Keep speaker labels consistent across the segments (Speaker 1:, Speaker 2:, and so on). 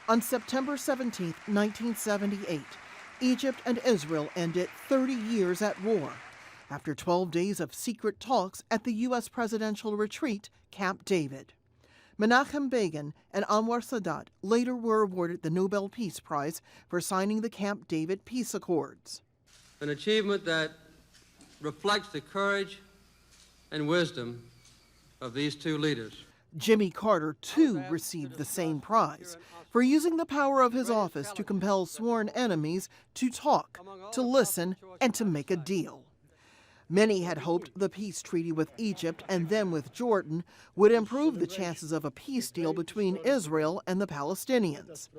Speaker 1: On September 17, 1978, Egypt and Israel ended 30 years at war after 12 days of secret talks at the U.S. presidential retreat, Camp David. Menachem Begin and Anwar Sadat later were awarded the Nobel Peace Prize for signing the Camp David peace accords.
Speaker 2: An achievement that reflects the courage and wisdom of these two leaders.
Speaker 1: Jimmy Carter, too, received the same prize for using the power of his office to compel sworn enemies to talk, to listen, and to make a deal. Many had hoped the peace treaty with Egypt and then with Jordan would improve the chances of a peace deal between Israel and the Palestinians.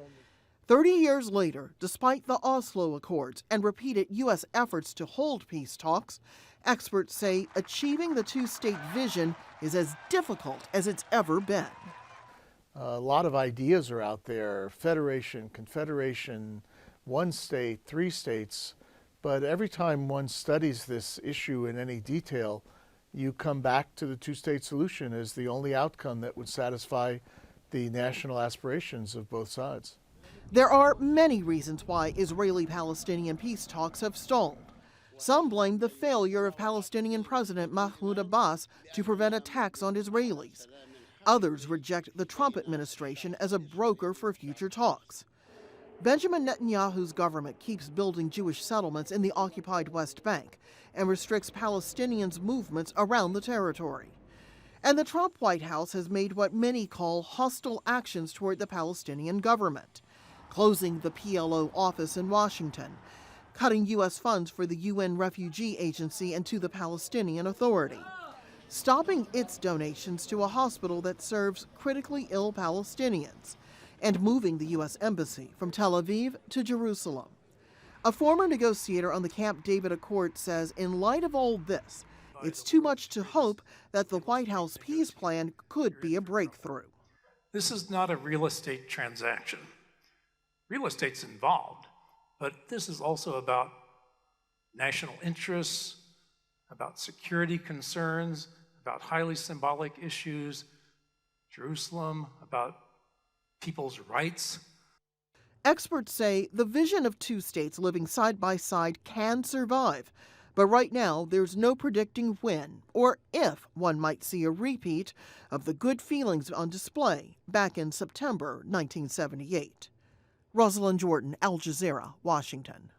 Speaker 1: 30 years later, despite the Oslo Accords and repeated U.S. efforts to hold peace talks, experts say achieving the two-state vision is as difficult as it's ever been.
Speaker 3: A lot of ideas are out there: federation, confederation, one state, three states. But every time one studies this issue in any detail, you come back to the two-state solution as the only outcome that would satisfy the national aspirations of both sides.
Speaker 1: There are many reasons why Israeli-Palestinian peace talks have stalled. Some blame the failure of Palestinian President Mahmoud Abbas to prevent attacks on Israelis. Others reject the Trump administration as a broker for future talks. Benjamin Netanyahu's government keeps building Jewish settlements in the occupied West Bank and restricts Palestinians' movements around the territory. And the Trump White House has made what many call hostile actions toward the Palestinian government, closing the PLO office in Washington, cutting U.S. funds for the UN Refugee Agency and to the Palestinian Authority, stopping its donations to a hospital that serves critically ill Palestinians, and moving the U.S. Embassy from Tel Aviv to Jerusalem. A former negotiator on the Camp David Accord says in light of all this, it's too much to hope that the White House peace plan could be a breakthrough.
Speaker 4: This is not a real estate transaction. Real estate's involved, but this is also about national interests, about security concerns, about highly symbolic issues, Jerusalem, about people's rights.
Speaker 1: Experts say the vision of two states living side by side can survive, but right now there's no predicting when or if one might see a repeat of the good feelings on display back in September 1978. Rosiland Jordan, Al Jazeera, Washington.